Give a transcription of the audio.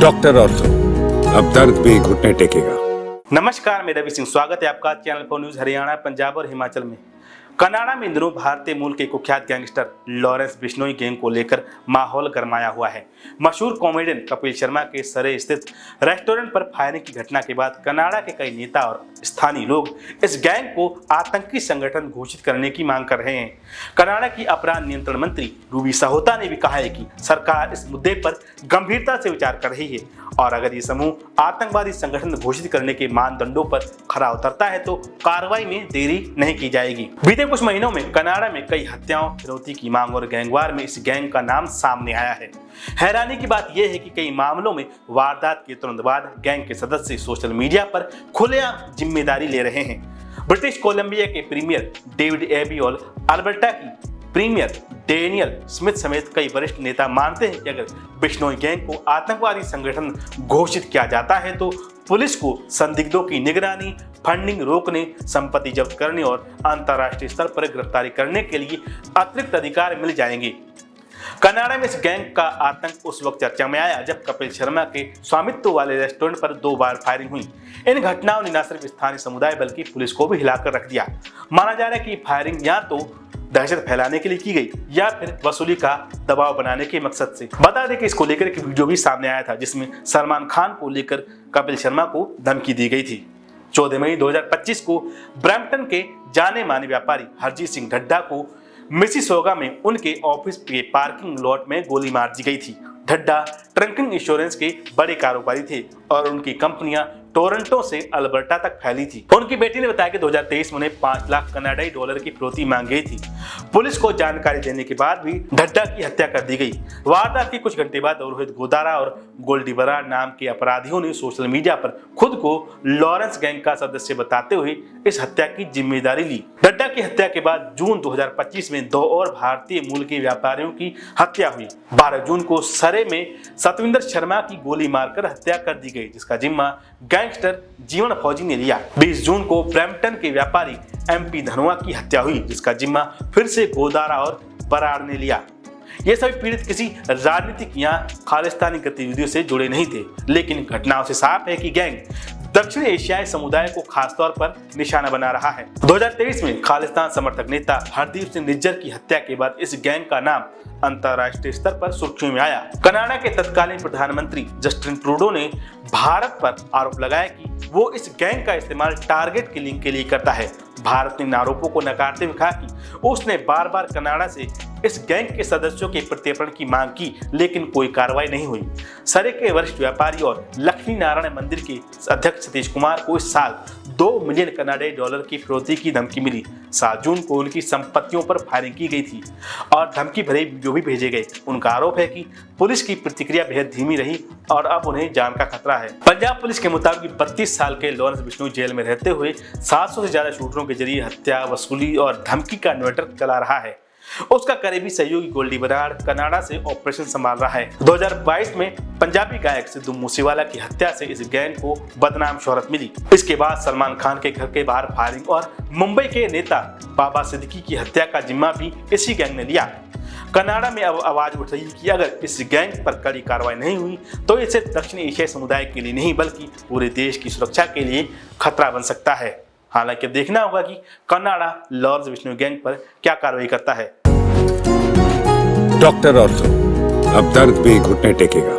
Doctor ortho, अब दर्द भी घुटने टेकेगा। नमस्कार, मैं रवि सिंह, स्वागत है आपका channel for news Haryana, Punjab और हिमाचल में। कनाडा में इन दिनों भारतीय मूल के कुख्यात गैंगस्टर लॉरेंस बिश्नोई गैंग को लेकर माहौल गरमाया हुआ है। मशहूर कॉमेडियन कपिल शर्मा के सरे स्थित रेस्टोरेंट पर फायरिंग की घटना के बाद कनाडा के कई नेता और स्थानीय लोग इस गैंग को आतंकी संगठन घोषित करने की मांग कर रहे हैं। कनाडा की अपराध नियंत्रण मंत्री रूबी सहोता ने भी कहा है कि सरकार इस मुद्दे पर गंभीरता से विचार कर रही है और अगर ये समूह आतंकवादी संगठन घोषित करने के मानदंडों पर खरा उतरता है तो कार्रवाई में देरी नहीं की जाएगी। बीते कुछ महीनों में कनाडा में कई हत्याओं, फिरौती की मांग और गैंगवार में इस गैंग का नाम सामने आया है। हैरानी की बात यह है कि कई मामलों में वारदात के तुरंत बाद गैंग के सदस्य सोशल मीडिया पर खुलेआम जिम्मेदारी ले रहे हैं। ब्रिटिश कोलंबिया के प्रीमियर डेविड एबी और अल्बर्टा की प्रीमियर डेनियल स्मिथ समेत कई वरिष्ठ नेता मानते हैं कि अगर बिश्नोई गैंग को आतंकवादी संगठन घोषित किया जाता है तो पुलिस को संदिग्धों की निगरानी, फंडिंग रोकने, संपत्ति जब्त करने और अंतर्राष्ट्रीय स्तर पर गिरफ्तारी करने के लिए अतिरिक्त अधिकार मिल जाएंगे। कनाडा में इस गैंग का आतंक उस वक्त चर्चा में आया जब कपिल शर्मा के स्वामित्व वाले रेस्टोरेंट पर 2 बार फायरिंग हुई। इन घटनाओं ने न सिर्फ स्थानीय समुदाय बल्कि पुलिस को भी हिलाकर रख दिया। माना जा रहा है कि फायरिंग या तो दहशत फैलाने के लिए की गई या फिर वसूली का दबाव बनाने के मकसद से। बता दें कि इसको लेकर एक वीडियो भी सामने आया था जिसमें सलमान खान को लेकर कपिल शर्मा को धमकी दी गई थी। 14 मई 2025 को ब्रैम्पटन के जाने माने व्यापारी हरजीत सिंह ढड्डा को मिसिसोगा में उनके ऑफिस के पार्किंग लॉट में गोली मार दी गई थी। ढड्डा ट्रंकिंग इंश्योरेंस के बड़े कारोबारी थे और उनकी कंपनियां टोरंटो से अल्बर्टा तक फैली थी। उनकी बेटी ने बताया कि 2023 में उन्हें 5 लाख कनाडाई डॉलर की फिरौती मांग गई थी। पुलिस को जानकारी देने के बाद भी ढड्डा की हत्या कर दी गई। वारदात के कुछ घंटे बाद रोहित गोदारा और गोल्डी बराड़ नाम के अपराधियों ने सोशल मीडिया पर खुद को लॉरेंस गैंग का सदस्य बताते हुए इस हत्या की जिम्मेदारी ली। ढड्डा की हत्या के बाद जून 2025 में 2 और भारतीय मूल के व्यापारियों की हत्या हुई। 12 जून को सरे में सतविंदर शर्मा की गोली मारकर हत्या कर दी गई जिसका जिम्मा गैंगस्टर जीवन फौजी ने लिया। 20 जून को ब्रैम्पटन के व्यापारी MP धनोआ की हत्या हुई जिसका जिम्मा फिर से गोदारा और बराड़ ने लिया। ये सभी पीड़ित किसी राजनीतिक या खालिस्तानी गतिविधियों से जुड़े नहीं थे, लेकिन घटनाओं से साफ है कि गैंग दक्षिण एशियाई समुदाय को खासतौर पर निशाना बना रहा है। 2023 में खालिस्तान समर्थक नेता हरदीप सिंह निज्जर की हत्या के बाद इस गैंग का नाम अंतर्राष्ट्रीय स्तर पर सुर्खियों में आया। कनाडा के तत्कालीन प्रधानमंत्री जस्टिन ट्रूडो ने भारत पर आरोप लगाया कि वो इस गैंग का इस्तेमाल टारगेट किलिंग के लिए करता है। भारत ने इन आरोपों को नकारते हुए कहा कि उसने बार बार कनाडा से इस गैंग के सदस्यों के प्रत्यर्पण की मांग की लेकिन कोई कार्रवाई नहीं हुई। सरे के वरिष्ठ व्यापारी और लक्ष्मी नारायण मंदिर के अध्यक्ष सतीश कुमार को इस साल 2 मिलियन कनाडाई डॉलर की फिरौती की धमकी मिली। 7 जून को उनकी संपत्तियों पर फायरिंग की गई थी और धमकी भरे वीडियो भी भेजे गए। उनका आरोप है कि पुलिस की प्रतिक्रिया बेहद धीमी रही और अब उन्हें जान का खतरा है। पंजाब पुलिस के मुताबिक 32 साल के लॉरेंस बिश्नोई जेल में रहते हुए 700 से ज्यादा शूटरों के जरिए हत्या, वसूली और धमकी का नेटवर्क चला रहा है। उसका करीबी सहयोगी गोल्डी बराड़ कनाडा से ऑपरेशन संभाल रहा है। 2022 में पंजाबी गायक सिद्धू मूसेवाला की हत्या से इस गैंग को बदनाम शोहरत मिली। इसके बाद सलमान खान के घर के बाहर फायरिंग और मुंबई के नेता बाबा सिद्दीकी की हत्या का जिम्मा भी इसी गैंग ने लिया। कनाडा में अब आवाज उठ रही है कि अगर इस गैंग पर कड़ी कार्रवाई नहीं हुई तो ये सिर्फ दक्षिण एशियाई समुदाय के लिए नहीं बल्कि पूरे देश की सुरक्षा के लिए खतरा बन सकता है। हालांकि देखना होगा कि कनाडा लॉरेंस बिश्नोई गैंग पर क्या कार्रवाई करता है। डॉक्टर ऑर्थो, अब दर्द भी घुटने टेकेगा।